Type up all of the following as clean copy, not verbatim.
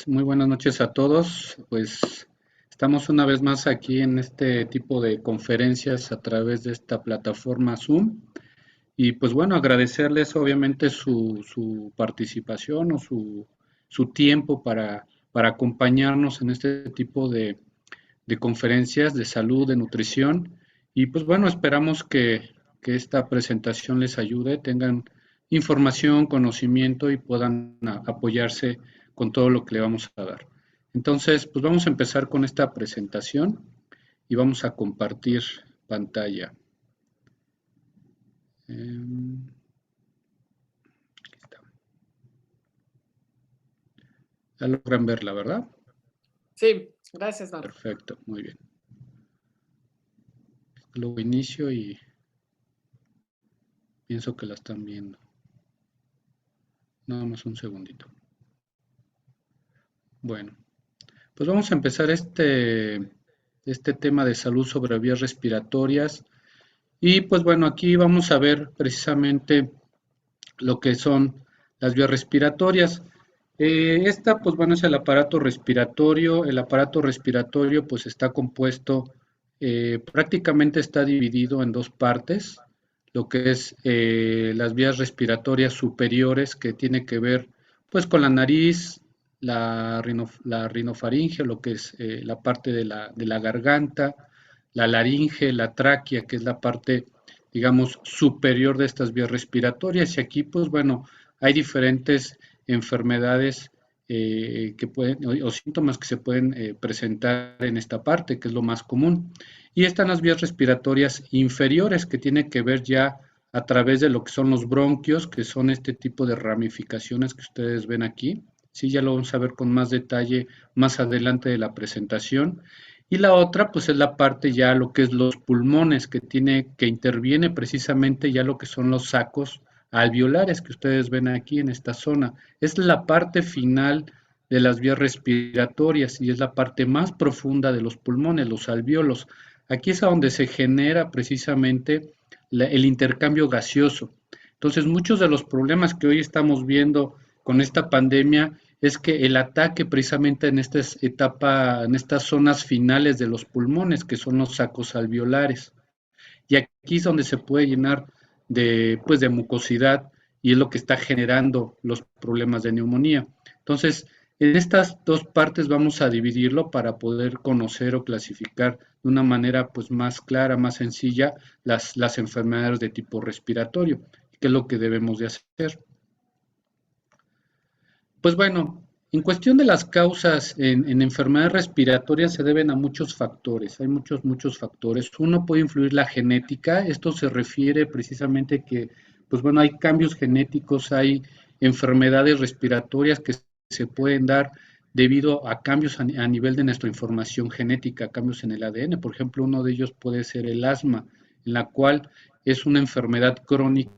Muy buenas noches a todos. Pues estamos una vez más aquí en este tipo de conferencias a través de esta plataforma Zoom. Y pues bueno, agradecerles obviamente su participación o su tiempo para acompañarnos en este tipo de conferencias de salud, de nutrición. Y pues bueno, esperamos que esta presentación les ayude, tengan información, conocimiento y puedan apoyarse con todo lo que le vamos a dar. Entonces, pues vamos a empezar con esta presentación y vamos a compartir pantalla. Aquí está. Ya logran verla, ¿verdad? Sí, gracias, Marco. Perfecto, muy bien. Luego inicio y pienso que la están viendo. Nada más un segundito. Bueno, pues vamos a empezar este tema de salud sobre vías respiratorias. Y pues bueno, aquí vamos a ver precisamente lo que son las vías respiratorias. Esta, pues bueno, es el aparato respiratorio. El aparato respiratorio, pues está compuesto, prácticamente está dividido en dos partes, lo que es las vías respiratorias superiores, que tiene que ver, pues, con la nariz, la rinofaringe, lo que es la parte de la garganta, la laringe, la tráquea, que es la parte, digamos, superior de estas vías respiratorias. Y aquí, pues bueno, hay diferentes enfermedades que pueden, o síntomas que se pueden presentar en esta parte, que es lo más común. Y están las vías respiratorias inferiores, que tiene que ver ya a través de lo que son los bronquios, que son este tipo de ramificaciones que ustedes ven aquí. Sí, ya lo vamos a ver con más detalle más adelante de la presentación. Y la otra, pues es la parte ya lo que es los pulmones, que interviene precisamente ya lo que son los sacos alveolares que ustedes ven aquí en esta zona. Es la parte final de las vías respiratorias y es la parte más profunda de los pulmones, los alvéolos. Aquí es a donde se genera precisamente el intercambio gaseoso. Entonces, muchos de los problemas que hoy estamos viendo con esta pandemia es que el ataque precisamente en en estas zonas finales de los pulmones, que son los sacos alveolares. Y aquí es donde se puede llenar pues, de mucosidad y es lo que está generando los problemas de neumonía. Entonces, en estas dos partes vamos a dividirlo para poder conocer o clasificar de una manera pues, más clara, más sencilla, las enfermedades de tipo respiratorio, que es lo que debemos de hacer. Pues bueno, en cuestión de las causas en enfermedades respiratorias se deben a muchos factores, hay muchos factores. Uno puede influir la genética, esto se refiere precisamente que, pues bueno, hay cambios genéticos, hay enfermedades respiratorias que se pueden dar debido a cambios a nivel de nuestra información genética, cambios en el ADN. Por ejemplo, uno de ellos puede ser el asma, en la cual es una enfermedad crónica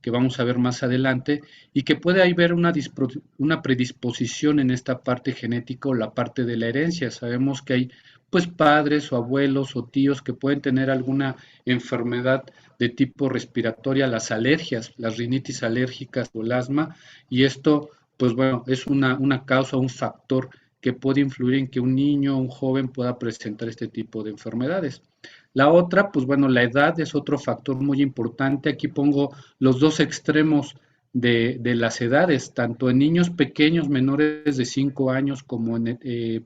que vamos a ver más adelante y que puede haber una predisposición en esta parte genética o la parte de la herencia. Sabemos que hay pues padres o abuelos o tíos que pueden tener alguna enfermedad de tipo respiratoria, las alergias, las rinitis alérgicas o el asma, y esto pues bueno, es una causa, un factor que puede influir en que un niño o un joven pueda presentar este tipo de enfermedades. La otra, pues bueno, la edad es otro factor muy importante. Aquí pongo los dos extremos de las edades, tanto en niños pequeños menores de 5 años como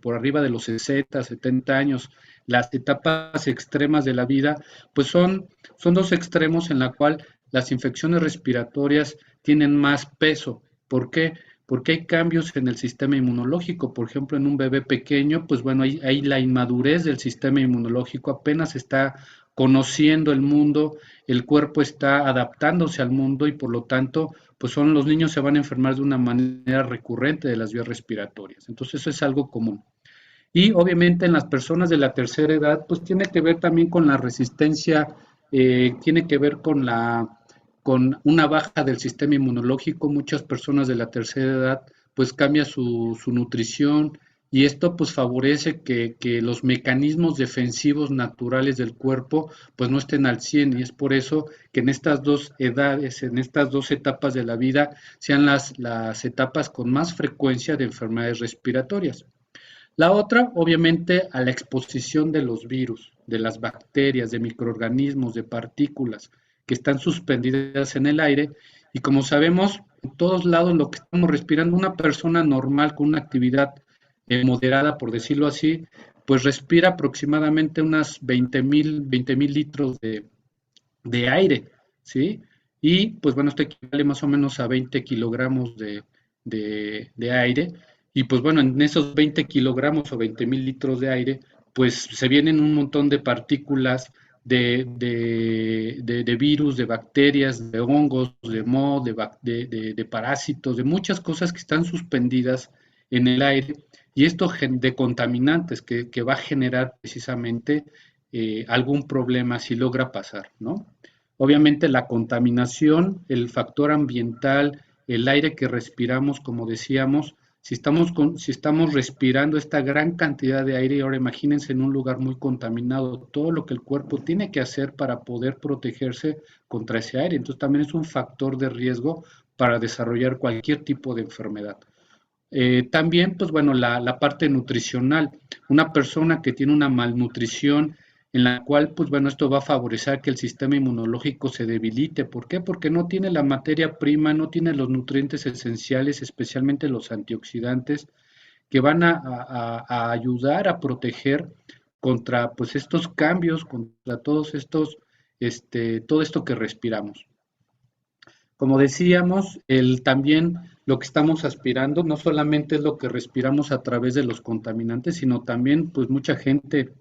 por arriba de los 60, 70 años. Las etapas extremas de la vida, pues son dos extremos en la cual las infecciones respiratorias tienen más peso. ¿Por qué? Porque hay cambios en el sistema inmunológico. Por ejemplo, en un bebé pequeño, pues bueno, hay la inmadurez del sistema inmunológico, apenas está conociendo el mundo, el cuerpo está adaptándose al mundo y por lo tanto, pues los niños se van a enfermar de una manera recurrente de las vías respiratorias. Entonces, eso es algo común. Y obviamente en las personas de la tercera edad, pues tiene que ver también con la resistencia, tiene que ver con una baja del sistema inmunológico. Muchas personas de la tercera edad, pues cambia su nutrición, y esto pues favorece que los mecanismos defensivos naturales del cuerpo pues no estén al 100 y es por eso que en estas dos edades, en estas dos etapas de la vida sean las etapas con más frecuencia de enfermedades respiratorias. La otra, obviamente, a la exposición de los virus, de las bacterias, de microorganismos, de partículas que están suspendidas en el aire. Y como sabemos, en todos lados lo que estamos respirando, una persona normal con una actividad moderada, por decirlo así, pues respira aproximadamente unas 20,000 litros de aire, ¿sí? Y pues bueno, esto equivale más o menos a 20 kilogramos de aire. Y pues bueno, en esos 20 kilogramos o 20,000 litros de aire, pues se vienen un montón de partículas de virus, de bacterias, de hongos, de moho, de parásitos, de muchas cosas que están suspendidas en el aire. Y esto de contaminantes que va a generar precisamente algún problema si logra pasar, ¿no? Obviamente la contaminación, el factor ambiental, el aire que respiramos, como decíamos, si estamos respirando esta gran cantidad de aire, ahora imagínense en un lugar muy contaminado, todo lo que el cuerpo tiene que hacer para poder protegerse contra ese aire. Entonces también es un factor de riesgo para desarrollar cualquier tipo de enfermedad. También, pues bueno, la parte nutricional. Una persona que tiene una malnutrición en la cual, pues bueno, esto va a favorecer que el sistema inmunológico se debilite. ¿Por qué? Porque no tiene la materia prima, no tiene los nutrientes esenciales, especialmente los antioxidantes, que van a ayudar a proteger contra, pues, estos cambios, contra todos estos, todo esto que respiramos. Como decíamos, también lo que estamos aspirando no solamente es lo que respiramos a través de los contaminantes, sino también pues mucha gente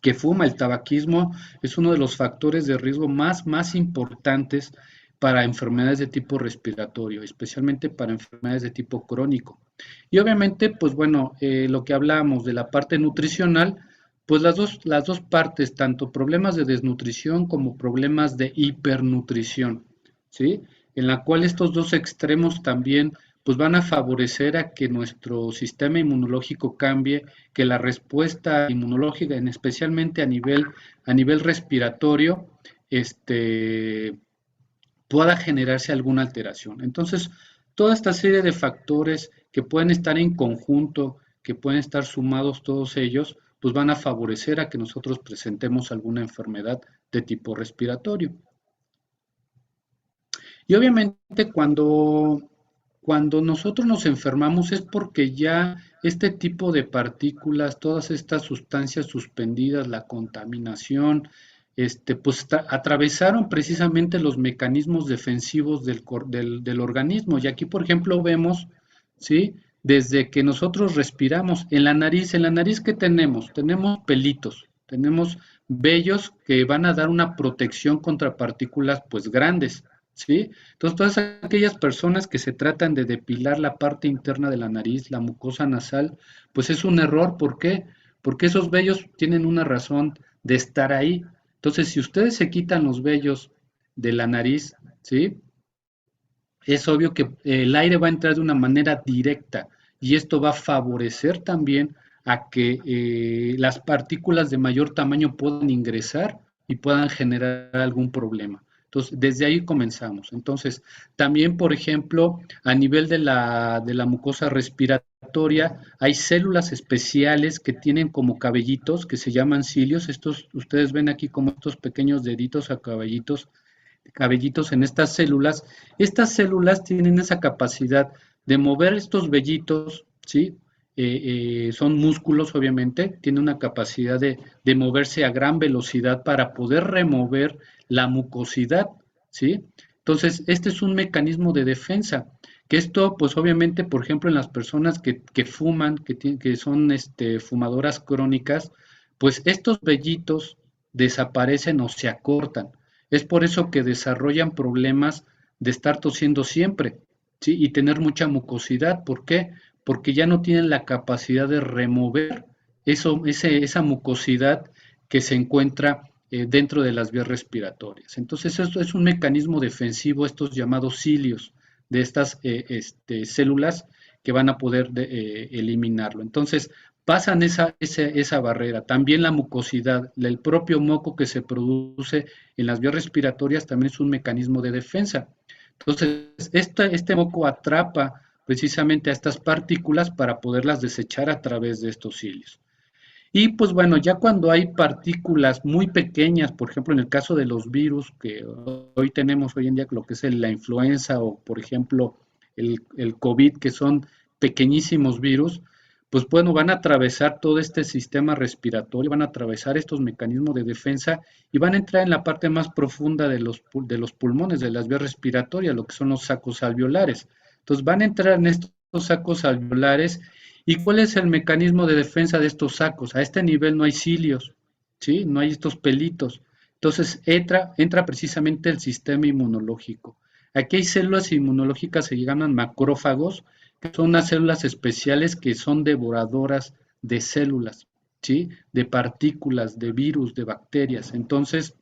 que fuma. El tabaquismo es uno de los factores de riesgo más importantes para enfermedades de tipo respiratorio, especialmente para enfermedades de tipo crónico. Y obviamente, pues bueno, lo que hablábamos de la parte nutricional, pues las dos partes, tanto problemas de desnutrición como problemas de hipernutrición, ¿sí? En la cual estos dos extremos también pues van a favorecer a que nuestro sistema inmunológico cambie, que la respuesta inmunológica, especialmente a nivel respiratorio, pueda generarse alguna alteración. Entonces, toda esta serie de factores que pueden estar en conjunto, que pueden estar sumados todos ellos, pues van a favorecer a que nosotros presentemos alguna enfermedad de tipo respiratorio. Y obviamente cuando nosotros nos enfermamos es porque ya este tipo de partículas, todas estas sustancias suspendidas, la contaminación, pues atravesaron precisamente los mecanismos defensivos del organismo. Y aquí, por ejemplo, vemos, ¿sí? Desde que nosotros respiramos en la nariz, ¿qué tenemos? Tenemos pelitos, tenemos vellos que van a dar una protección contra partículas pues grandes. ¿Sí? Entonces, todas aquellas personas que se tratan de depilar la parte interna de la nariz, la mucosa nasal, pues es un error. ¿Por qué? Porque esos vellos tienen una razón de estar ahí. Entonces, si ustedes se quitan los vellos de la nariz, ¿sí? Es obvio que el aire va a entrar de una manera directa y esto va a favorecer también a que las partículas de mayor tamaño puedan ingresar y puedan generar algún problema. Entonces, desde ahí comenzamos. Entonces, también, por ejemplo, a nivel de la mucosa respiratoria, hay células especiales que tienen como cabellitos que se llaman cilios. Estos, ustedes ven aquí como estos pequeños deditos a cabellitos en estas células. Estas células tienen esa capacidad de mover estos vellitos, ¿sí? Son músculos, obviamente, tienen una capacidad de moverse a gran velocidad para poder remover la mucosidad, ¿sí? Entonces, este es un mecanismo de defensa, que esto, pues obviamente, por ejemplo, en las personas que fuman, que son fumadoras crónicas, pues estos vellitos desaparecen o se acortan. Es por eso que desarrollan problemas de estar tosiendo siempre, ¿sí? Y tener mucha mucosidad. ¿Por qué? Porque ya no tienen la capacidad de remover esa mucosidad que se encuentra dentro de las vías respiratorias. Entonces, esto es un mecanismo defensivo, estos llamados cilios de estas células que van a poder eliminarlo. Entonces, pasan esa barrera. También la mucosidad, el propio moco que se produce en las vías respiratorias también es un mecanismo de defensa. Entonces, este moco atrapa precisamente a estas partículas para poderlas desechar a través de estos cilios. Y pues bueno, ya cuando hay partículas muy pequeñas, por ejemplo en el caso de los virus que hoy tenemos hoy en día, lo que es la influenza o por ejemplo el COVID, que son pequeñísimos virus, pues bueno, van a atravesar todo este sistema respiratorio, van a atravesar estos mecanismos de defensa y van a entrar en la parte más profunda de los pulmones, de las vías respiratorias, lo que son los sacos alveolares. Entonces van a entrar en estos sacos alveolares. ¿Y cuál es el mecanismo de defensa de estos sacos? A este nivel no hay cilios, ¿sí? No hay estos pelitos. Entonces entra precisamente el sistema inmunológico. Aquí hay células inmunológicas que se llaman macrófagos, que son unas células especiales que son devoradoras de células, ¿sí? De partículas, de virus, de bacterias. Entonces,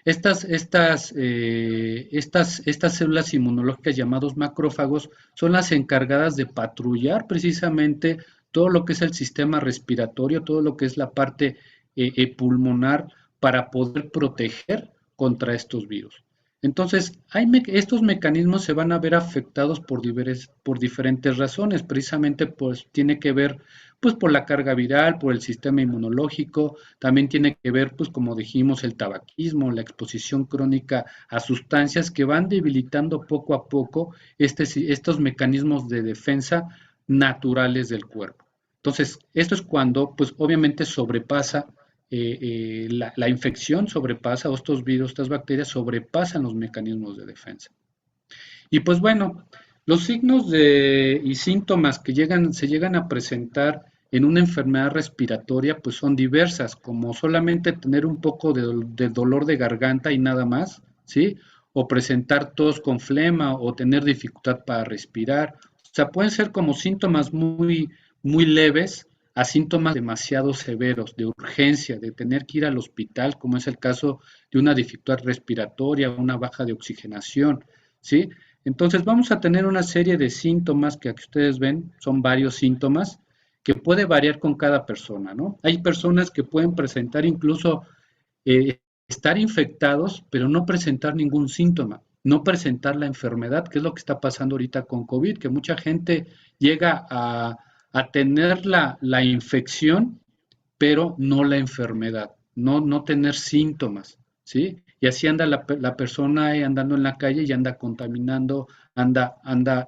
estas células inmunológicas llamados macrófagos son las encargadas de patrullar precisamente todo lo que es el sistema respiratorio, todo lo que es la parte pulmonar para poder proteger contra estos virus. Entonces, estos mecanismos se van a ver afectados por diferentes razones, precisamente pues tiene que ver pues por la carga viral, por el sistema inmunológico, también tiene que ver, pues como dijimos, el tabaquismo, la exposición crónica a sustancias que van debilitando poco a poco estos mecanismos de defensa naturales del cuerpo. Entonces, esto es cuando, pues obviamente sobrepasa la infección, sobrepasa, o estos virus, estas bacterias sobrepasan los mecanismos de defensa. Y pues bueno, los signos y síntomas que se llegan a presentar en una enfermedad respiratoria pues son diversas, como solamente tener un poco de dolor de garganta y nada más, ¿sí? O presentar tos con flema o tener dificultad para respirar. O sea, pueden ser como síntomas muy leves a síntomas demasiado severos, de urgencia, de tener que ir al hospital, como es el caso de una dificultad respiratoria, una baja de oxigenación, ¿sí? Entonces vamos a tener una serie de síntomas que aquí ustedes ven, son varios síntomas que puede variar con cada persona, ¿no? Hay personas que pueden presentar incluso eh, estar infectados, pero no presentar ningún síntoma, no presentar la enfermedad, que es lo que está pasando ahorita con COVID, que mucha gente llega a tener la infección, pero no la enfermedad, no tener síntomas, ¿sí? Y así anda la persona andando en la calle y anda contaminando, anda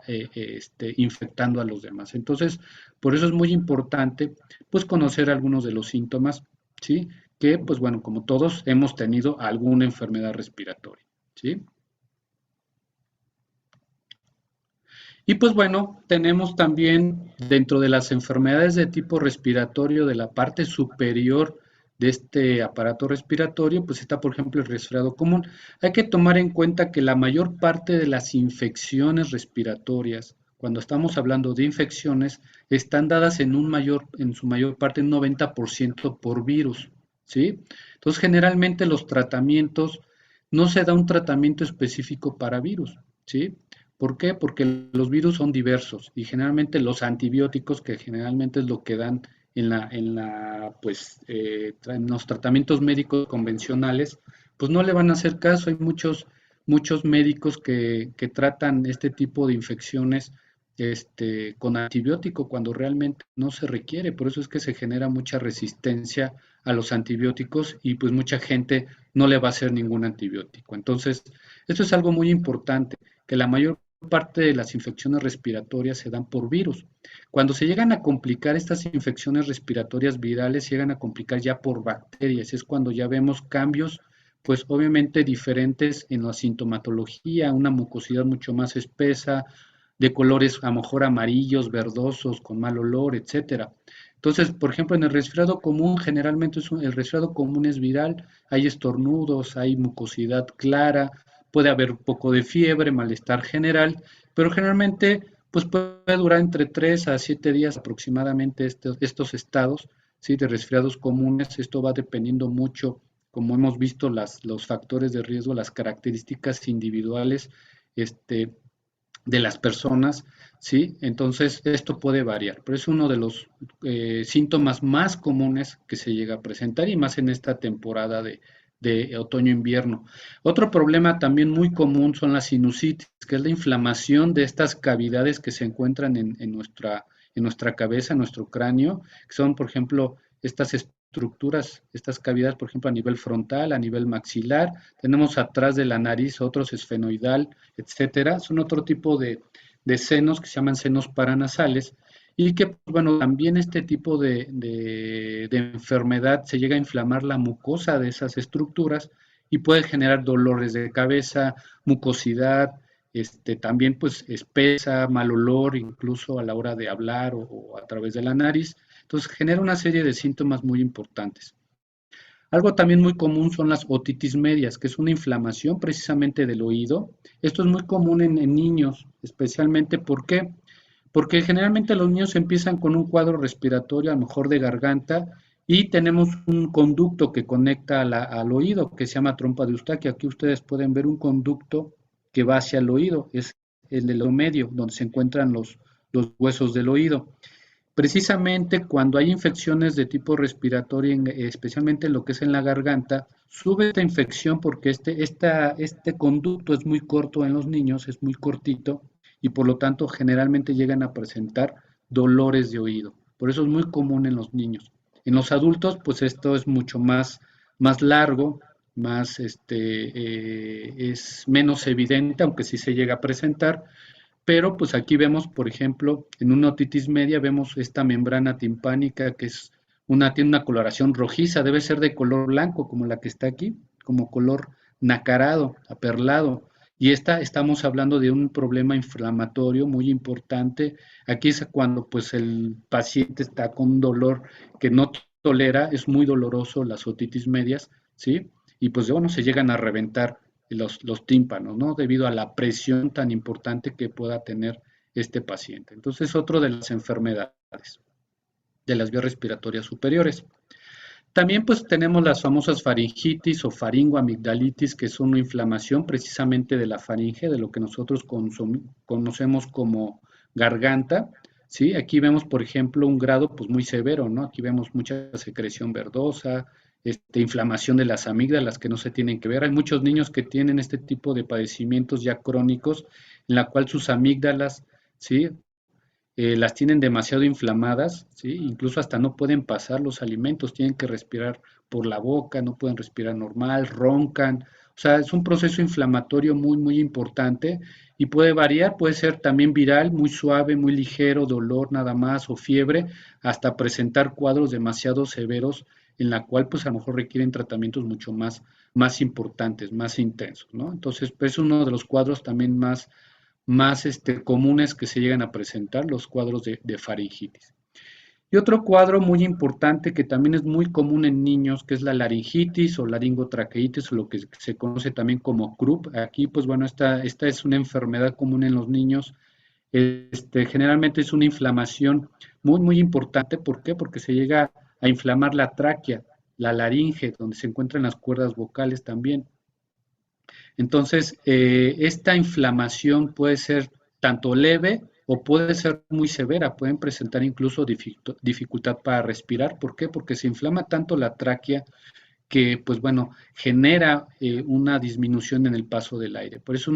infectando a los demás. Entonces, por eso es muy importante, pues, conocer algunos de los síntomas, ¿sí? Que, pues, bueno, como todos hemos tenido alguna enfermedad respiratoria, ¿sí? Y pues bueno, tenemos también dentro de las enfermedades de tipo respiratorio de la parte superior de este aparato respiratorio, pues está por ejemplo el resfriado común. Hay que tomar en cuenta que la mayor parte de las infecciones respiratorias, cuando estamos hablando de infecciones, están dadas en su mayor parte, un 90% por virus, ¿sí? Entonces generalmente los tratamientos, no se da un tratamiento específico para virus, ¿sí? ¿Por qué? Porque los virus son diversos y generalmente los antibióticos, que generalmente es lo que dan en los tratamientos médicos convencionales, pues no le van a hacer caso. Hay muchos médicos que tratan este tipo de infecciones con antibiótico cuando realmente no se requiere. Por eso es que se genera mucha resistencia a los antibióticos y pues mucha gente no le va a hacer ningún antibiótico. Entonces, esto es algo muy importante, que la mayor parte de las infecciones respiratorias se dan por virus. Cuando se llegan a complicar estas infecciones respiratorias virales, se llegan a complicar ya por bacterias. Es cuando ya vemos cambios, pues obviamente diferentes en la sintomatología, una mucosidad mucho más espesa, de colores a lo mejor amarillos, verdosos, con mal olor, etcétera. Entonces, por ejemplo, en el resfriado común, generalmente el resfriado común es viral, hay estornudos, hay mucosidad clara, puede haber un poco de fiebre, malestar general, pero generalmente pues puede durar entre 3 a 7 días aproximadamente estos estados, ¿sí? De resfriados comunes. Esto va dependiendo mucho, como hemos visto, los factores de riesgo, las características individuales este, de las personas, ¿sí? Entonces, esto puede variar, pero es uno de los síntomas más comunes que se llega a presentar y más en esta temporada de otoño-invierno. Otro problema también muy común son las sinusitis, que es la inflamación de estas cavidades que se encuentran en nuestra cabeza, en nuestro cráneo, que son, por ejemplo, estas estructuras, estas cavidades, por ejemplo, a nivel frontal, a nivel maxilar, tenemos atrás de la nariz otros esfenoidal, etcétera, son otro tipo de senos que se llaman senos paranasales y que, bueno, también este tipo de enfermedad se llega a inflamar la mucosa de esas estructuras y puede generar dolores de cabeza, mucosidad, también pues espesa, mal olor, incluso a la hora de hablar o a través de la nariz. Entonces genera una serie de síntomas muy importantes. Algo también muy común son las otitis medias, que es una inflamación precisamente del oído. Esto es muy común en niños, especialmente ¿por qué? Porque generalmente los niños empiezan con un cuadro respiratorio, a lo mejor de garganta, y tenemos un conducto que conecta al oído, que se llama trompa de Eustaquio. Aquí ustedes pueden ver un conducto que va hacia el oído, es el del oído medio, donde se encuentran los huesos del oído. Precisamente cuando hay infecciones de tipo respiratorio, especialmente en lo que es en la garganta, sube esta infección porque este conducto es muy corto en los niños, es muy cortito y por lo tanto generalmente llegan a presentar dolores de oído. Por eso es muy común en los niños. En los adultos, pues esto es mucho más largo, más es menos evidente, aunque sí se llega a presentar, pero pues aquí vemos, por ejemplo, en una otitis media vemos esta membrana timpánica que tiene una coloración rojiza, debe ser de color blanco como la que está aquí, como color nacarado, aperlado. Y estamos hablando de un problema inflamatorio muy importante. Aquí es cuando pues el paciente está con un dolor que no tolera, es muy doloroso las otitis medias, ¿sí? Y pues bueno, se llegan a reventar los tímpanos, ¿no? Debido a la presión tan importante que pueda tener este paciente. Entonces, otro de las enfermedades de las vías respiratorias superiores. También pues tenemos las famosas faringitis o faringoamigdalitis, que es una inflamación precisamente de la faringe, de lo que nosotros conocemos como garganta, ¿sí? Aquí vemos, por ejemplo, un grado pues muy severo, ¿no? Aquí vemos mucha secreción verdosa, inflamación de las amígdalas que no se tienen que ver. Hay muchos niños que tienen este tipo de padecimientos ya crónicos, en la cual sus amígdalas, ¿sí? Las tienen demasiado inflamadas, ¿sí? Incluso hasta no pueden pasar los alimentos, tienen que respirar por la boca, no pueden respirar normal, roncan. O sea, es un proceso inflamatorio muy importante y puede variar, puede ser también viral, muy suave, muy ligero, dolor nada más o fiebre, hasta presentar cuadros demasiado severos en la cual pues a lo mejor requieren tratamientos mucho más importantes, más intensos, ¿no? Entonces, pues, es uno de los cuadros también más comunes que se llegan a presentar, los cuadros de faringitis. Y otro cuadro muy importante que también es muy común en niños, que es la laringitis o laringotraqueitis, o lo que se conoce también como CRUP. Aquí, pues bueno, esta es una enfermedad común en los niños. Generalmente es una inflamación muy importante. ¿Por qué? Porque se llega a inflamar la tráquea, la laringe, donde se encuentran las cuerdas vocales también. Entonces, esta inflamación puede ser tanto leve o puede ser muy severa, pueden presentar incluso dificultad para respirar. ¿Por qué? Porque se inflama tanto la tráquea que, pues bueno, genera una disminución en el paso del aire. Por eso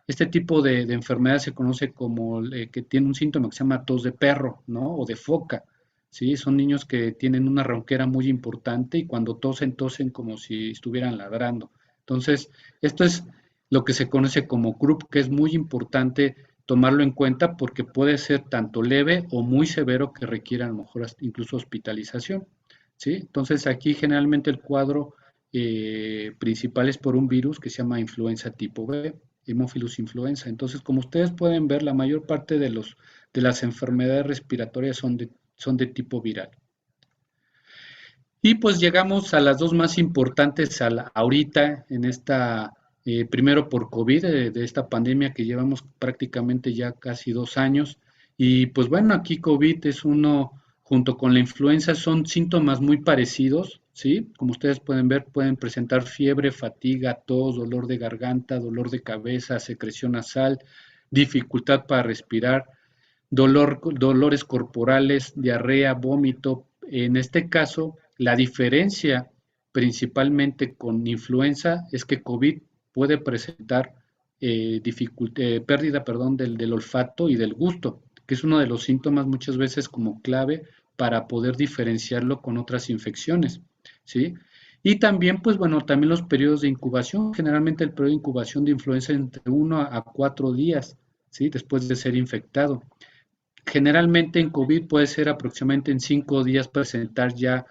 este tipo de enfermedad se conoce como que tiene un síntoma que se llama tos de perro, ¿no? O de foca. ¿Sí? Son niños que tienen una ronquera muy importante y cuando tosen como si estuvieran ladrando. Entonces, esto es lo que se conoce como CRUP, que es muy importante tomarlo en cuenta porque puede ser tanto leve o muy severo que requiera a lo mejor incluso hospitalización. ¿Sí? Entonces, aquí generalmente el cuadro principal es por un virus que se llama influenza tipo B, Haemophilus influenza. Entonces, como ustedes pueden ver, la mayor parte de las enfermedades respiratorias son de tipo viral. Y pues llegamos a las dos más importantes ahorita en esta, primero por COVID, de esta pandemia que llevamos prácticamente ya casi 2 años. Y pues bueno, aquí COVID es uno, junto con la influenza, son síntomas muy parecidos, ¿sí? Como ustedes pueden ver, pueden presentar fiebre, fatiga, tos, dolor de garganta, dolor de cabeza, secreción nasal, dificultad para respirar. dolores corporales, diarrea, vómito. En este caso, la diferencia principalmente con influenza es que COVID puede presentar pérdida, perdón, del olfato y del gusto, que es uno de los síntomas muchas veces como clave para poder diferenciarlo con otras infecciones, ¿sí? Y también, pues bueno, también los periodos de incubación. Generalmente el periodo de incubación de influenza es entre 1 a 4 días, ¿sí? Después de ser infectado. Generalmente en COVID puede ser aproximadamente en 5 días presentar ya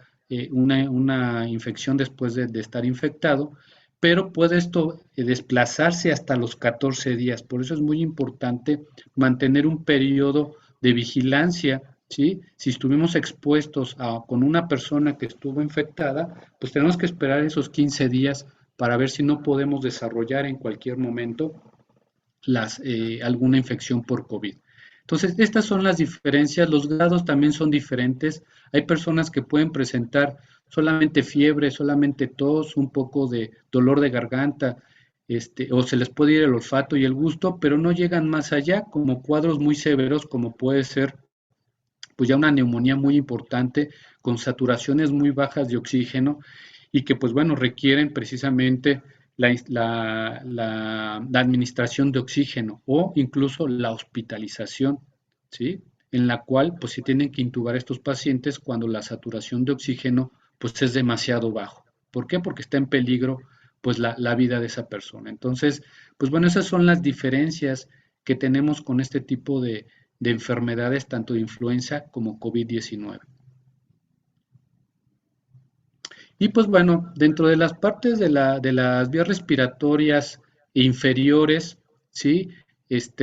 una infección después de estar infectado, pero puede esto desplazarse hasta los 14 días. Por eso es muy importante mantener un periodo de vigilancia, ¿sí? Si estuvimos expuestos con una persona que estuvo infectada, pues tenemos que esperar esos 15 días para ver si no podemos desarrollar en cualquier momento alguna infección por COVID. Entonces, estas son las diferencias. Los grados también son diferentes. Hay personas que pueden presentar solamente fiebre, solamente tos, un poco de dolor de garganta, o se les puede ir el olfato y el gusto, pero no llegan más allá, como cuadros muy severos, como puede ser pues ya una neumonía muy importante, con saturaciones muy bajas de oxígeno y que pues bueno, requieren precisamente la administración de oxígeno o incluso la hospitalización, ¿sí? En la cual pues se tienen que intubar estos pacientes cuando la saturación de oxígeno pues es demasiado bajo. ¿Por qué? Porque está en peligro pues la vida de esa persona. Entonces, pues bueno, esas son las diferencias que tenemos con este tipo de enfermedades, tanto de influenza como COVID-19. Y pues bueno, dentro de las partes de las vías respiratorias inferiores, ¿sí?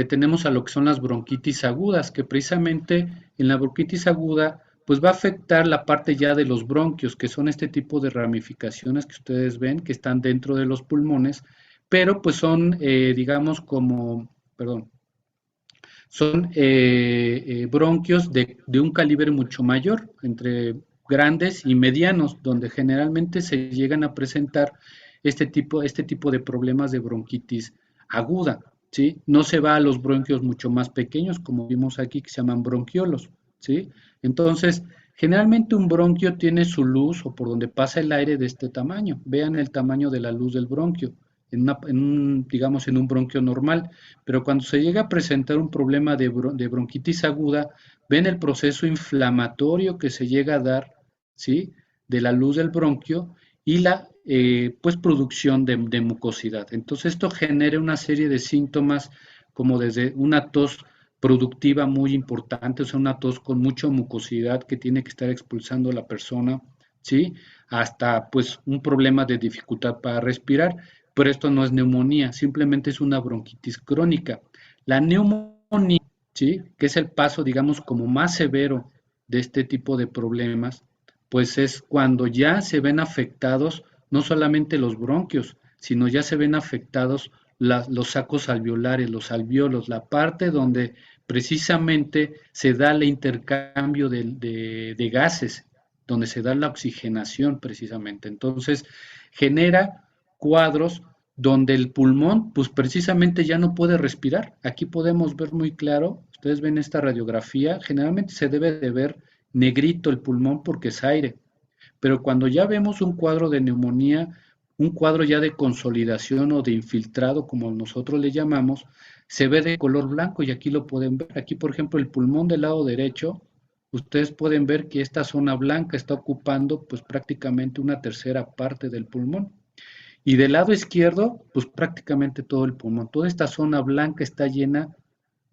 Tenemos a lo que son las bronquitis agudas, que precisamente en la bronquitis aguda, pues va a afectar la parte ya de los bronquios, que son este tipo de ramificaciones que ustedes ven, que están dentro de los pulmones, pero pues son, digamos, perdón, son bronquios de un calibre mucho mayor, entre grandes y medianos, donde generalmente se llegan a presentar este tipo de problemas de bronquitis aguda, ¿sí? No se va a los bronquios mucho más pequeños, como vimos aquí, que se llaman bronquiolos, ¿sí? Entonces, generalmente un bronquio tiene su luz o por donde pasa el aire de este tamaño. Vean el tamaño de la luz del bronquio, digamos, en un bronquio normal. Pero cuando se llega a presentar un problema de bronquitis aguda, ven el proceso inflamatorio que se llega a dar, ¿sí? De la luz del bronquio y la pues producción de mucosidad. Entonces esto genera una serie de síntomas como desde una tos productiva muy importante, o sea, una tos con mucha mucosidad que tiene que estar expulsando la persona, ¿sí? Hasta pues un problema de dificultad para respirar, pero esto no es neumonía, simplemente es una bronquitis crónica. La neumonía, ¿sí? Que es el paso, digamos, como más severo de este tipo de problemas, pues es cuando ya se ven afectados no solamente los bronquios, sino ya se ven afectados los sacos alveolares, los alveolos, la parte donde precisamente se da el intercambio de gases, donde se da la oxigenación precisamente. Entonces, genera cuadros donde el pulmón, pues precisamente ya no puede respirar. Aquí podemos ver muy claro, ustedes ven esta radiografía, generalmente se debe de ver negrito el pulmón porque es aire, pero cuando ya vemos un cuadro de neumonía, un cuadro ya de consolidación o de infiltrado, como nosotros le llamamos, se ve de color blanco y aquí lo pueden ver. Aquí, por ejemplo, el pulmón del lado derecho, ustedes pueden ver que esta zona blanca está ocupando pues prácticamente una tercera parte del pulmón. Y del lado izquierdo, pues prácticamente todo el pulmón. Toda esta zona blanca está llena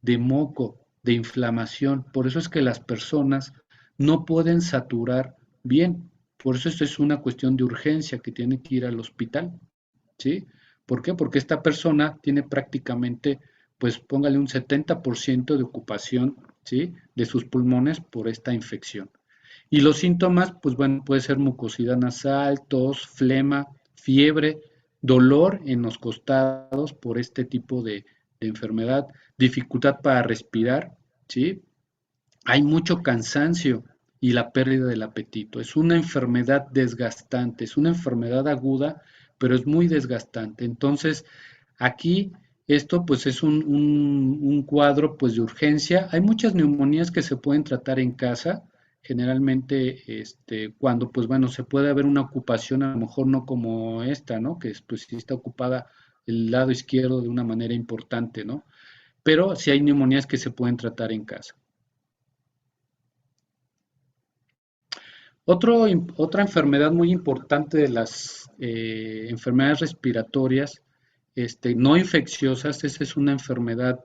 de moco, de inflamación. Por eso es que las personas no pueden saturar bien. Por eso esto es una cuestión de urgencia que tiene que ir al hospital, ¿sí? ¿Por qué? Porque esta persona tiene prácticamente, pues póngale un 70% de ocupación, ¿sí? De sus pulmones por esta infección. Y los síntomas, pues bueno, puede ser mucosidad nasal, tos, flema, fiebre, dolor en los costados por este tipo de enfermedad, dificultad para respirar, ¿sí? Hay mucho cansancio y la pérdida del apetito. Es una enfermedad desgastante, es una enfermedad aguda, pero es muy desgastante. Entonces, aquí Esto pues es un cuadro pues de urgencia. Hay muchas neumonías que se pueden tratar en casa, generalmente cuando pues bueno se puede haber una ocupación, a lo mejor no como esta, ¿no? Que pues sí está ocupada el lado izquierdo de una manera importante, ¿no? Pero sí hay neumonías que se pueden tratar en casa. Otra enfermedad muy importante de las enfermedades respiratorias no infecciosas, esa es una enfermedad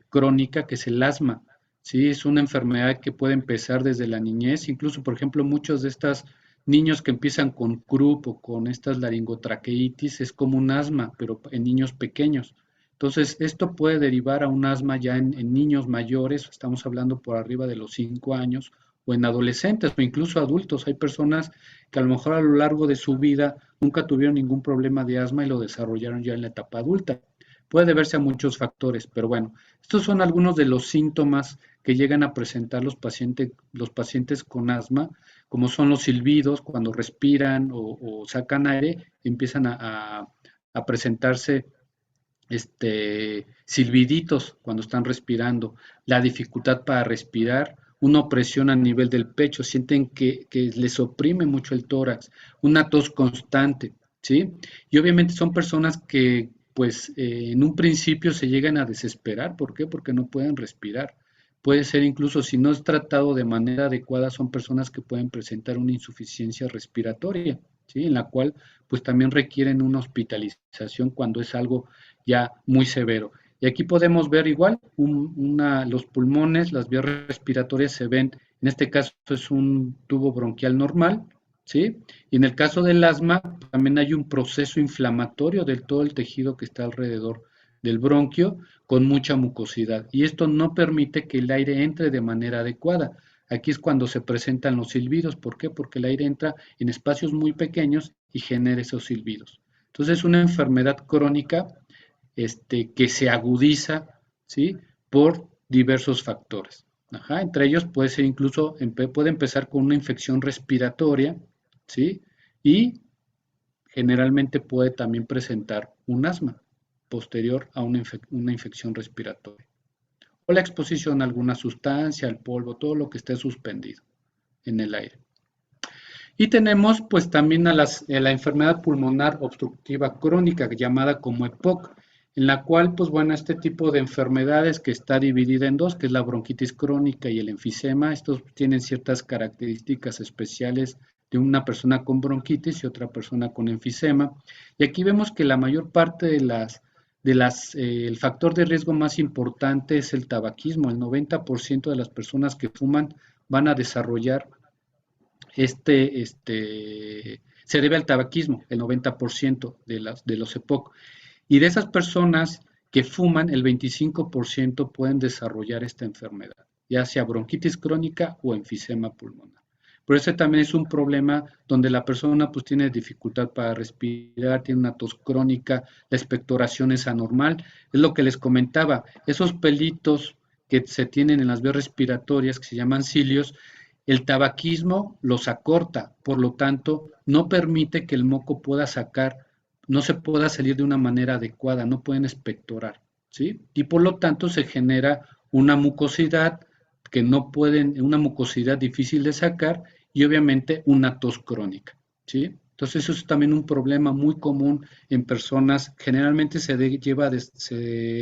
crónica que es el asma. ¿Sí? Es una enfermedad que puede empezar desde la niñez, incluso, por ejemplo, muchos de estos niños que empiezan con croup o con estas laringotraqueitis es como un asma, pero en niños pequeños. Entonces, esto puede derivar a un asma ya en niños mayores, estamos hablando por arriba de los 5 años, o en adolescentes o incluso adultos. Hay personas que a lo mejor a lo largo de su vida nunca tuvieron ningún problema de asma y lo desarrollaron ya en la etapa adulta. Puede deberse a muchos factores, pero bueno, estos son algunos de los síntomas que llegan a presentar los pacientes con asma, como son los silbidos, cuando respiran o sacan aire, empiezan a presentarse silbiditos cuando están respirando, la dificultad para respirar, una opresión a nivel del pecho, sienten que les oprime mucho el tórax, una tos constante, ¿sí? Y obviamente son personas que, pues, en un principio se llegan a desesperar, ¿por qué? Porque no pueden respirar. Puede ser incluso, si no es tratado de manera adecuada, son personas que pueden presentar una insuficiencia respiratoria, ¿sí? En la cual, pues, también requieren una hospitalización cuando es algo ya muy severo. Y aquí podemos ver igual los pulmones, las vías respiratorias se ven, en este caso es un tubo bronquial normal, ¿sí? Y en el caso del asma también hay un proceso inflamatorio de todo el tejido que está alrededor del bronquio con mucha mucosidad. Y esto no permite que el aire entre de manera adecuada. Aquí es cuando se presentan los silbidos. ¿Por qué? Porque el aire entra en espacios muy pequeños y genera esos silbidos. Entonces es una enfermedad crónica que se agudiza, ¿sí? Por diversos factores. Ajá, entre ellos puede ser incluso, puede empezar con una infección respiratoria, ¿sí? Y generalmente puede también presentar un asma posterior a una infección respiratoria. O la exposición a alguna sustancia, al polvo, todo lo que esté suspendido en el aire. Y tenemos pues también a la enfermedad pulmonar obstructiva crónica llamada como EPOC, en la cual pues bueno, este tipo de enfermedades que está dividida en dos, que es la bronquitis crónica y el enfisema, estos tienen ciertas características especiales de una persona con bronquitis y otra persona con enfisema. Y aquí vemos que la mayor parte el factor de riesgo más importante es el tabaquismo. El 90% de las personas que fuman van a desarrollar se debe al tabaquismo, el 90% de los EPOC. Y de esas personas que fuman, el 25% pueden desarrollar esta enfermedad, ya sea bronquitis crónica o enfisema pulmonar. Pero ese también es un problema donde la persona pues tiene dificultad para respirar, tiene una tos crónica, la expectoración es anormal. Es lo que les comentaba, esos pelitos que se tienen en las vías respiratorias que se llaman cilios, el tabaquismo los acorta, por lo tanto, no permite que el moco pueda sacar, no se pueda salir de una manera adecuada, no pueden expectorar, ¿sí? Y por lo tanto se genera una mucosidad que no pueden, una mucosidad difícil de sacar y obviamente una tos crónica, ¿sí? Entonces eso es también un problema muy común en personas, generalmente se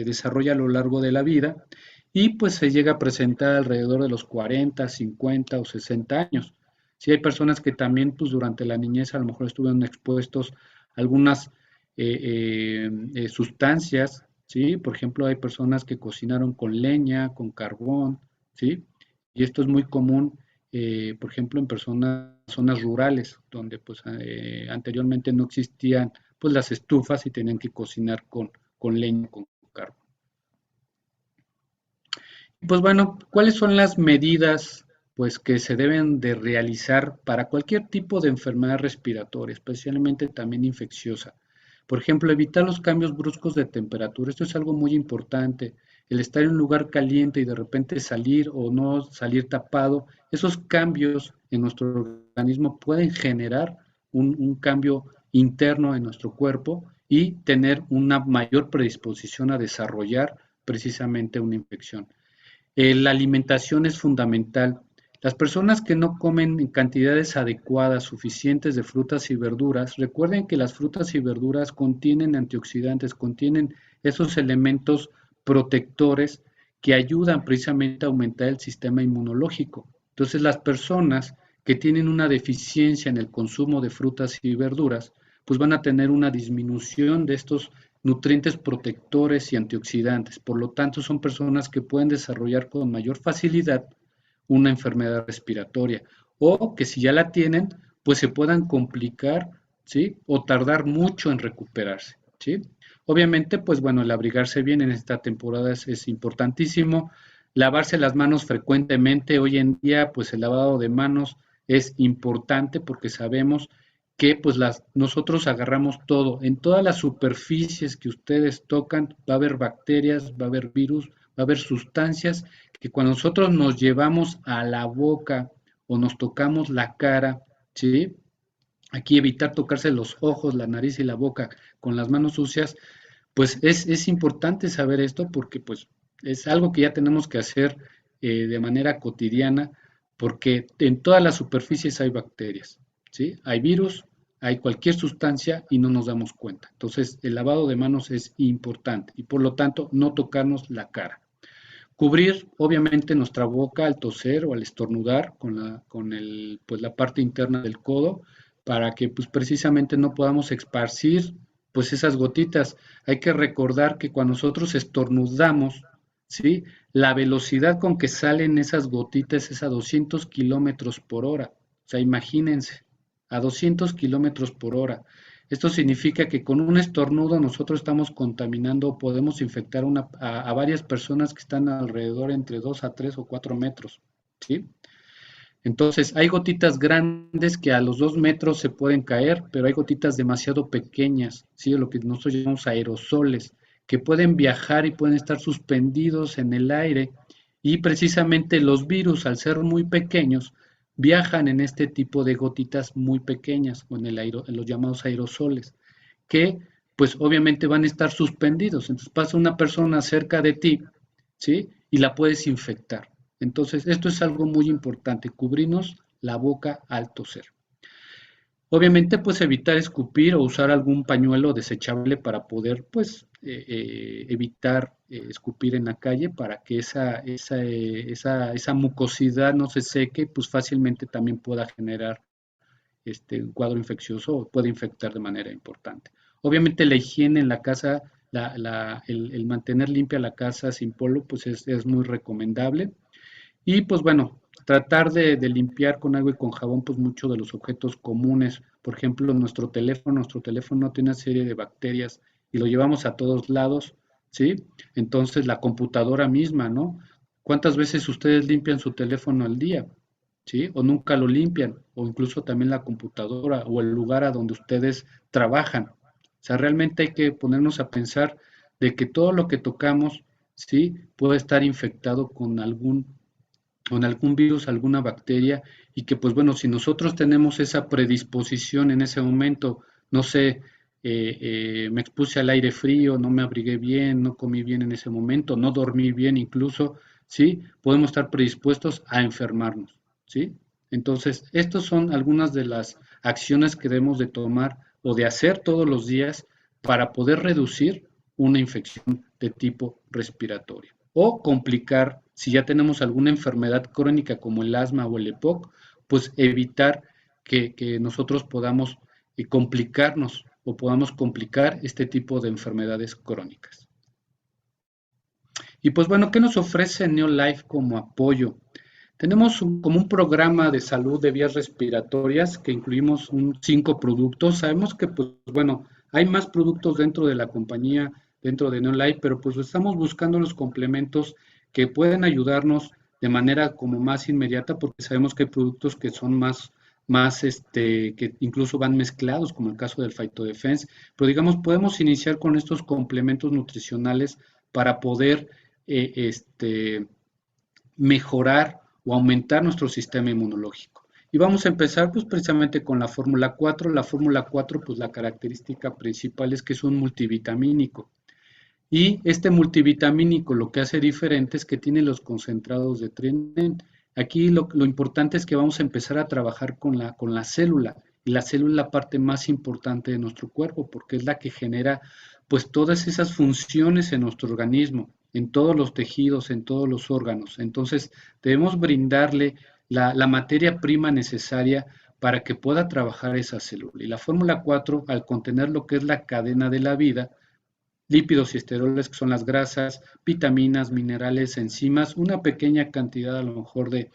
desarrolla a lo largo de la vida y pues se llega a presentar alrededor de los 40, 50 o 60 años. Sí hay personas que también pues durante la niñez a lo mejor estuvieron expuestos a algunas sustancias, ¿sí? Por ejemplo, hay personas que cocinaron con leña, con carbón, ¿sí? Y esto es muy común, por ejemplo, en zonas rurales, donde pues anteriormente no existían pues las estufas y tenían que cocinar con leña, con carbón. Pues bueno, ¿cuáles son las medidas pues que se deben de realizar para cualquier tipo de enfermedad respiratoria, especialmente también infecciosa? Por ejemplo, evitar los cambios bruscos de temperatura. Esto es algo muy importante. El estar en un lugar caliente y de repente salir o no salir tapado, esos cambios en nuestro organismo pueden generar un cambio interno en nuestro cuerpo y tener una mayor predisposición a desarrollar precisamente una infección. La alimentación es fundamental. Las personas que no comen en cantidades adecuadas, suficientes de frutas y verduras, recuerden que las frutas y verduras contienen antioxidantes, contienen esos elementos protectores que ayudan precisamente a aumentar el sistema inmunológico. Entonces, las personas que tienen una deficiencia en el consumo de frutas y verduras, pues van a tener una disminución de estos nutrientes protectores y antioxidantes. Por lo tanto, son personas que pueden desarrollar con mayor facilidad una enfermedad respiratoria o que si ya la tienen, pues se puedan complicar, ¿sí? O tardar mucho en recuperarse, ¿sí? Obviamente, pues bueno, el abrigarse bien en esta temporada es importantísimo. Lavarse las manos frecuentemente. Hoy en día, pues el lavado de manos es importante porque sabemos que pues nosotros agarramos todo. En todas las superficies que ustedes tocan va a haber bacterias, va a haber virus, va a haber sustancias que cuando nosotros nos llevamos a la boca o nos tocamos la cara, ¿sí? Aquí evitar tocarse los ojos, la nariz y la boca con las manos sucias, pues es importante saber esto porque pues es algo que ya tenemos que hacer de manera cotidiana porque en todas las superficies hay bacterias, ¿sí? Hay virus, hay cualquier sustancia y no nos damos cuenta. Entonces el lavado de manos es importante y por lo tanto no tocarnos la cara. Cubrir obviamente nuestra boca al toser o al estornudar pues, la parte interna del codo para que pues precisamente no podamos esparcir pues esas gotitas. Hay que recordar que cuando nosotros estornudamos, ¿sí? La velocidad con que salen esas gotitas es a 200 kilómetros por hora. O sea, imagínense, a 200 kilómetros por hora. Esto significa que con un estornudo nosotros estamos contaminando, podemos infectar a varias personas que están alrededor entre 2 a 3 o 4 metros, ¿sí? Entonces, hay gotitas grandes que a los 2 metros se pueden caer, pero hay gotitas demasiado pequeñas, ¿sí? Lo que nosotros llamamos aerosoles, que pueden viajar y pueden estar suspendidos en el aire. Y precisamente los virus, al ser muy pequeños, viajan en este tipo de gotitas muy pequeñas, o en los llamados aerosoles, que pues obviamente van a estar suspendidos. Entonces pasa una persona cerca de ti, ¿sí? Y la puedes infectar. Entonces, esto es algo muy importante, cubrirnos la boca al toser. Obviamente, pues evitar escupir o usar algún pañuelo desechable para poder, pues, evitar escupir en la calle para que esa mucosidad no se seque, pues fácilmente también pueda generar un cuadro infeccioso o puede infectar de manera importante. Obviamente la higiene en la casa, el mantener limpia la casa sin polvo, pues es muy recomendable. Y pues bueno, tratar de limpiar con agua y con jabón pues muchos de los objetos comunes. Por ejemplo, nuestro teléfono tiene una serie de bacterias y lo llevamos a todos lados, ¿sí? Entonces la computadora misma, ¿no? ¿Cuántas veces ustedes limpian su teléfono al día? ¿Sí? O nunca lo limpian, o incluso también la computadora o el lugar a donde ustedes trabajan. O sea, realmente hay que ponernos a pensar de que todo lo que tocamos, ¿sí? Puede estar infectado con algún virus, alguna bacteria, y que pues bueno, si nosotros tenemos esa predisposición en ese momento, no sé, me expuse al aire frío, no me abrigué bien, no comí bien en ese momento, no dormí bien incluso, ¿sí? Podemos estar predispuestos a enfermarnos, ¿sí? Entonces, estas son algunas de las acciones que debemos de tomar o de hacer todos los días para poder reducir una infección de tipo respiratorio o complicar, si ya tenemos alguna enfermedad crónica como el asma o el EPOC, pues evitar que nosotros podamos complicarnos o podamos complicar este tipo de enfermedades crónicas. Y pues bueno, ¿qué nos ofrece Neolife como apoyo? Tenemos como un programa de salud de vías respiratorias que incluimos 5 productos. Sabemos que, pues bueno, hay más productos dentro de la compañía, dentro de Neolife, pero pues estamos buscando los complementos que pueden ayudarnos de manera como más inmediata, porque sabemos que hay productos que son que incluso van mezclados, como el caso del Phytodefense, pero digamos, podemos iniciar con estos complementos nutricionales para poder mejorar o aumentar nuestro sistema inmunológico. Y vamos a empezar pues precisamente con la fórmula 4. La fórmula 4, pues la característica principal es que es un multivitamínico. Y este multivitamínico lo que hace diferente es que tiene los concentrados de trienen. Aquí lo importante es que vamos a empezar a trabajar con la célula. Y la célula es la parte más importante de nuestro cuerpo porque es la que genera pues todas esas funciones en nuestro organismo, en todos los tejidos, en todos los órganos. Entonces debemos brindarle la materia prima necesaria para que pueda trabajar esa célula. Y la fórmula 4, al contener lo que es la cadena de la vida, lípidos y esteroles, que son las grasas, vitaminas, minerales, enzimas, una pequeña cantidad a lo mejor de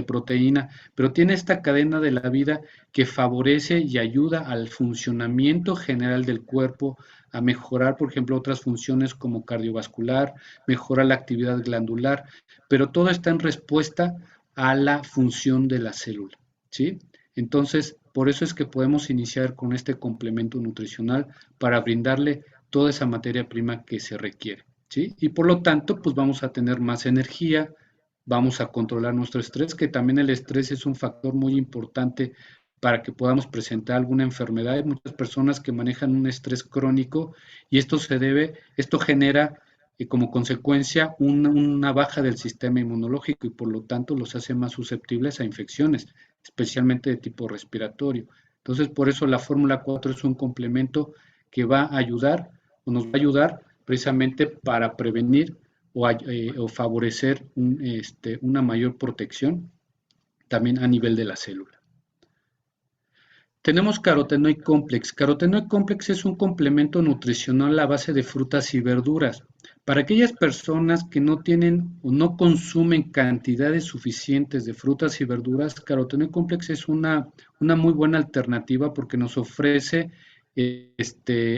proteína, pero tiene esta cadena de la vida que favorece y ayuda al funcionamiento general del cuerpo, a mejorar, por ejemplo, otras funciones como cardiovascular, mejora la actividad glandular, pero todo está en respuesta a la función de la célula, ¿sí? Entonces, por eso es que podemos iniciar con este complemento nutricional para brindarle toda esa materia prima que se requiere, ¿sí? Y por lo tanto, pues vamos a tener más energía, vamos a controlar nuestro estrés, que también el estrés es un factor muy importante para que podamos presentar alguna enfermedad. Hay muchas personas que manejan un estrés crónico y esto genera como consecuencia una baja del sistema inmunológico y por lo tanto los hace más susceptibles a infecciones, especialmente de tipo respiratorio. Entonces, por eso la fórmula 4 es un complemento que va a ayudar o nos va a ayudar precisamente para prevenir o favorecer una mayor protección también a nivel de la célula. Tenemos carotenoid complex. Carotenoid complex es un complemento nutricional a base de frutas y verduras. Para aquellas personas que no tienen o no consumen cantidades suficientes de frutas y verduras, carotenoid complex es una muy buena alternativa porque nos ofrece,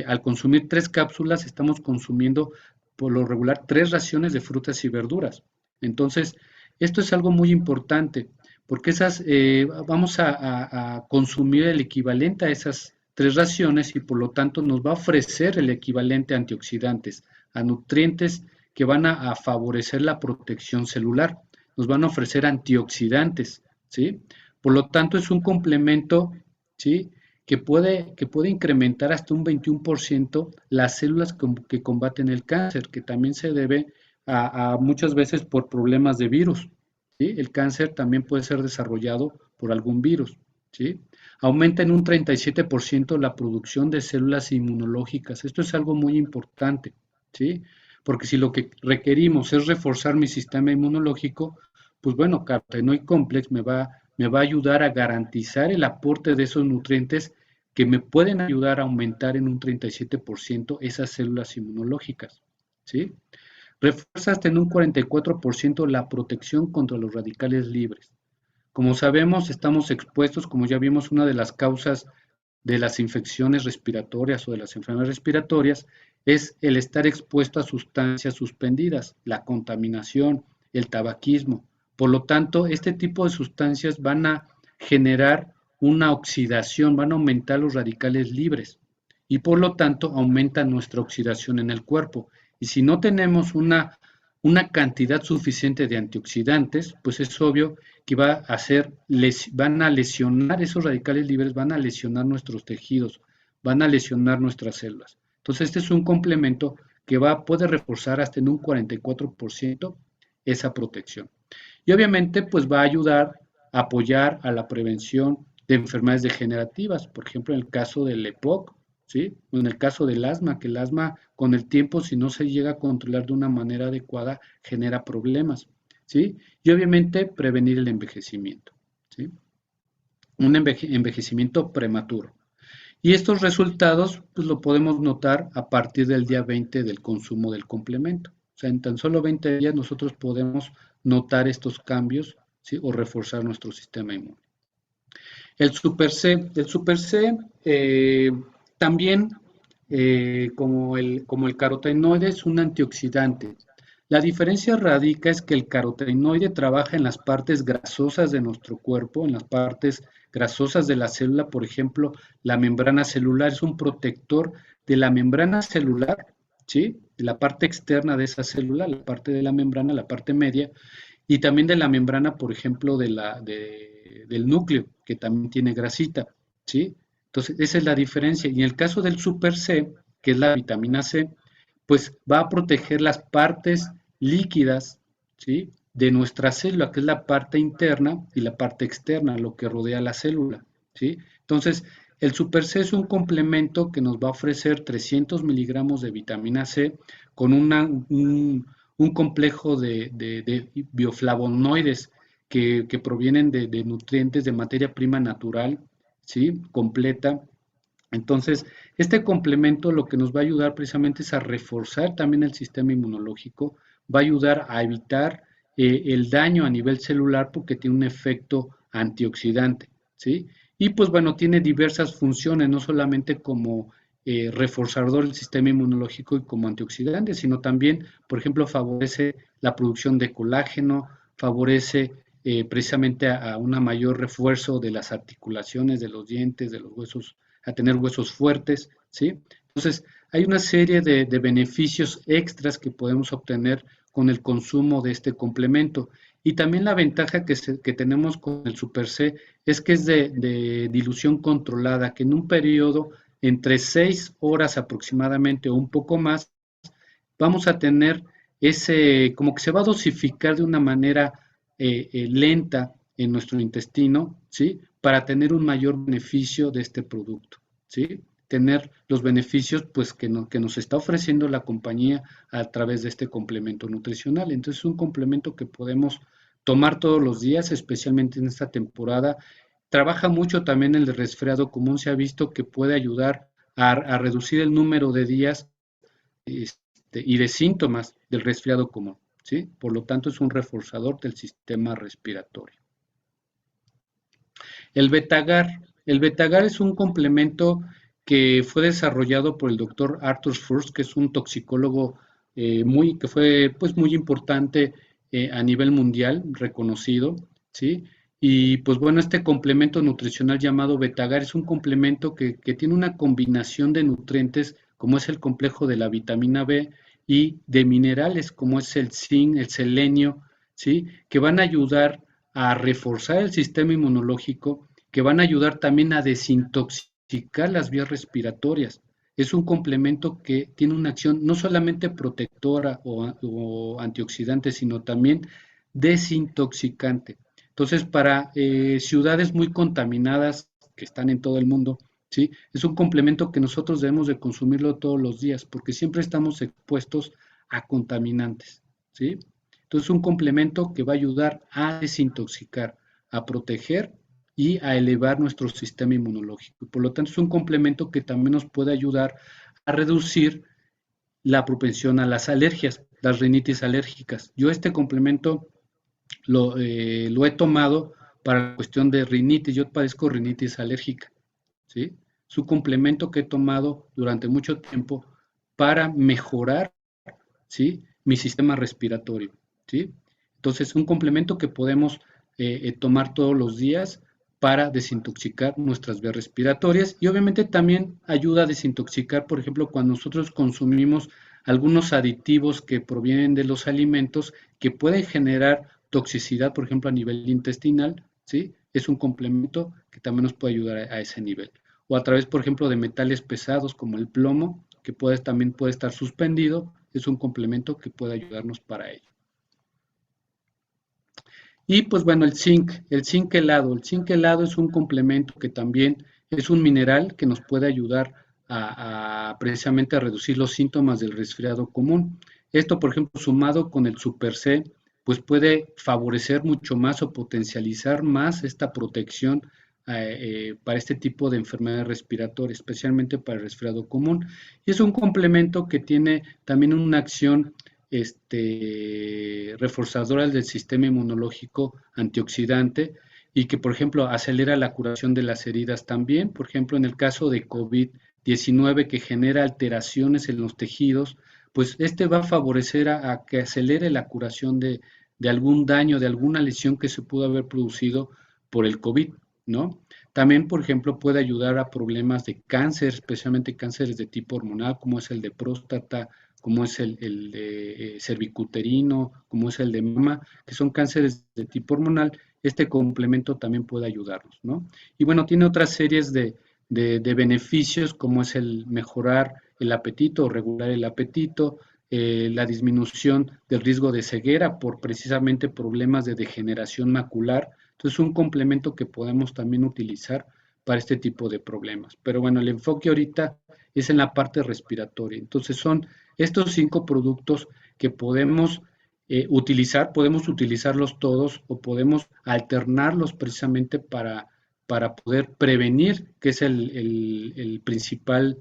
al consumir 3 cápsulas, estamos consumiendo por lo regular 3 raciones de frutas y verduras. Entonces, esto es algo muy importante porque vamos a consumir el equivalente a esas 3 raciones y por lo tanto nos va a ofrecer el equivalente a antioxidantes, a nutrientes que van a favorecer la protección celular, nos van a ofrecer antioxidantes, ¿sí? Por lo tanto es un complemento, ¿sí? que puede incrementar hasta un 21% las células que combaten el cáncer, que también se debe a muchas veces por problemas de virus. ¿Sí? El cáncer también puede ser desarrollado por algún virus, ¿sí? Aumenta en un 37% la producción de células inmunológicas. Esto es algo muy importante, ¿sí? Porque si lo que requerimos es reforzar mi sistema inmunológico, pues bueno, Carotenoid Complex me va a ayudar a garantizar el aporte de esos nutrientes que me pueden ayudar a aumentar en un 37% esas células inmunológicas, ¿sí? Refuerza hasta en un 44% la protección contra los radicales libres. Como sabemos, estamos expuestos, como ya vimos, una de las causas de las infecciones respiratorias o de las enfermedades respiratorias es el estar expuesto a sustancias suspendidas, la contaminación, el tabaquismo. Por lo tanto, este tipo de sustancias van a generar una oxidación, van a aumentar los radicales libres y por lo tanto aumenta nuestra oxidación en el cuerpo. Y si no tenemos una cantidad suficiente de antioxidantes, pues es obvio que van a lesionar esos radicales libres, van a lesionar nuestros tejidos, van a lesionar nuestras células. Entonces, este es un complemento que puede reforzar hasta en un 44% esa protección. Y obviamente, pues va a ayudar a apoyar a la prevención de enfermedades degenerativas, por ejemplo, en el caso del EPOC, ¿sí? O en el caso del asma, que el asma con el tiempo, si no se llega a controlar de una manera adecuada, genera problemas, ¿sí? Y obviamente prevenir el envejecimiento, ¿sí? Un envejecimiento prematuro. Y estos resultados, pues lo podemos notar a partir del día 20 del consumo del complemento. O sea, en tan solo 20 días nosotros podemos notar estos cambios, ¿sí? O reforzar nuestro sistema inmune. El Super C también, como el carotenoide, es un antioxidante. La diferencia radica es que el carotenoide trabaja en las partes grasosas de nuestro cuerpo, en las partes grasosas de la célula, por ejemplo, la membrana celular es un protector de la membrana celular, ¿sí? De la parte externa de esa célula, la parte de la membrana, la parte media, y también de la membrana, por ejemplo, del núcleo, que también tiene grasita, ¿sí? Entonces, esa es la diferencia. Y en el caso del Super C, que es la vitamina C, pues va a proteger las partes líquidas, ¿sí? De nuestra célula, que es la parte interna y la parte externa, lo que rodea la célula, ¿sí? Entonces, el Super C es un complemento que nos va a ofrecer 300 miligramos de vitamina C con un complejo de bioflavonoides que provienen de nutrientes de materia prima natural, ¿sí? Completa. Entonces, este complemento lo que nos va a ayudar precisamente es a reforzar también el sistema inmunológico, va a ayudar a evitar el daño a nivel celular porque tiene un efecto antioxidante, ¿sí? Y pues bueno, tiene diversas funciones, no solamente como reforzador del sistema inmunológico y como antioxidante, sino también, por ejemplo, favorece la producción de colágeno, favorece precisamente a un mayor refuerzo de las articulaciones, de los dientes, de los huesos, a tener huesos fuertes, ¿sí? Entonces, hay una serie de beneficios extras que podemos obtener con el consumo de este complemento. Y también la ventaja que tenemos con el Super C es que es de dilución controlada, que en un periodo entre 6 horas aproximadamente o un poco más, vamos a tener como que se va a dosificar de una manera lenta en nuestro intestino, ¿sí? Para tener un mayor beneficio de este producto, ¿sí? Tener los beneficios pues que nos está ofreciendo la compañía a través de este complemento nutricional. Entonces es un complemento que podemos tomar todos los días, especialmente en esta temporada. Trabaja mucho también el resfriado común, se ha visto que puede ayudar a reducir el número de días y de síntomas del resfriado común, ¿sí? Por lo tanto, es un reforzador del sistema respiratorio. El Betagar. El Betagar es un complemento que fue desarrollado por el doctor Arthur Furst, que es un toxicólogo que fue pues, muy importante a nivel mundial, reconocido, ¿sí? Y pues bueno, este complemento nutricional llamado Betagar es un complemento que tiene una combinación de nutrientes como es el complejo de la vitamina B y de minerales como es el zinc, el selenio, ¿sí? Que van a ayudar a reforzar el sistema inmunológico, que van a ayudar también a desintoxicar las vías respiratorias. Es un complemento que tiene una acción no solamente protectora o antioxidante, sino también desintoxicante. Entonces, para ciudades muy contaminadas que están en todo el mundo, ¿sí? Es un complemento que nosotros debemos de consumirlo todos los días, porque siempre estamos expuestos a contaminantes, ¿sí? Entonces, un complemento que va a ayudar a desintoxicar, a proteger y a elevar nuestro sistema inmunológico. Por lo tanto, es un complemento que también nos puede ayudar a reducir la propensión a las alergias, las rinitis alérgicas. Yo este complemento lo he tomado para la cuestión de rinitis. Yo padezco rinitis alérgica, ¿sí? Es un complemento que he tomado durante mucho tiempo para mejorar, ¿sí? Mi sistema respiratorio, ¿sí? Entonces, un complemento que podemos tomar todos los días para desintoxicar nuestras vías respiratorias y obviamente también ayuda a desintoxicar, por ejemplo, cuando nosotros consumimos algunos aditivos que provienen de los alimentos que pueden generar toxicidad, por ejemplo, a nivel intestinal, ¿sí? Es un complemento que también nos puede ayudar a ese nivel. O a través, por ejemplo, de metales pesados como el plomo, que también puede estar suspendido, es un complemento que puede ayudarnos para ello. Y pues bueno, el zinc helado. El zinc helado es un complemento que también es un mineral que nos puede ayudar precisamente a reducir los síntomas del resfriado común. Esto, por ejemplo, sumado con el Super C, pues puede favorecer mucho más o potencializar más esta protección para este tipo de enfermedades respiratorias, especialmente para el resfriado común. Y es un complemento que tiene también una acción reforzadoras del sistema inmunológico antioxidante y que, por ejemplo, acelera la curación de las heridas también. Por ejemplo, en el caso de COVID-19 que genera alteraciones en los tejidos, pues este va a favorecer a que acelere la curación de algún daño, de alguna lesión que se pudo haber producido por el COVID, ¿no? También, por ejemplo, puede ayudar a problemas de cáncer, especialmente cánceres de tipo hormonal, como es el de próstata como es el de cervicuterino, como es el de mama, que son cánceres de tipo hormonal, este complemento también puede ayudarnos, ¿no? Y bueno, tiene otras series de beneficios, como es el mejorar el apetito o regular el apetito, la disminución del riesgo de ceguera por precisamente problemas de degeneración macular. Entonces, un complemento que podemos también utilizar para este tipo de problemas. Pero bueno, el enfoque ahorita es en la parte respiratoria. Entonces, son estos 5 productos que podemos utilizarlos todos o podemos alternarlos precisamente para poder prevenir, que es el principal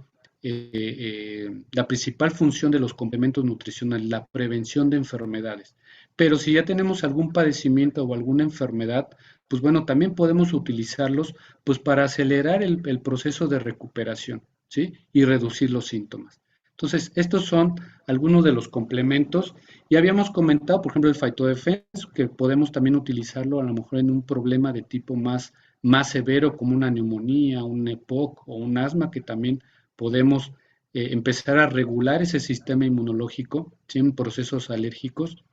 la principal función de los complementos nutricionales, la prevención de enfermedades. Pero si ya tenemos algún padecimiento o alguna enfermedad, pues bueno, también podemos utilizarlos pues para acelerar el proceso de recuperación, ¿sí? Y reducir los síntomas. Entonces, estos son algunos de los complementos. Y habíamos comentado, por ejemplo, el Phytodefense, que podemos también utilizarlo a lo mejor en un problema de tipo más severo, como una neumonía, un EPOC o un asma, que también podemos empezar a regular ese sistema inmunológico, ¿sí? En procesos alérgicos.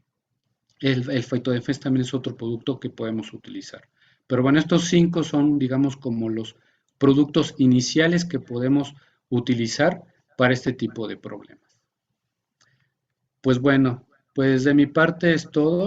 El Phytodefense también es otro producto que podemos utilizar. Pero bueno, estos 5 son, digamos, como los productos iniciales que podemos utilizar para este tipo de problemas. Pues bueno, pues de mi parte es todo.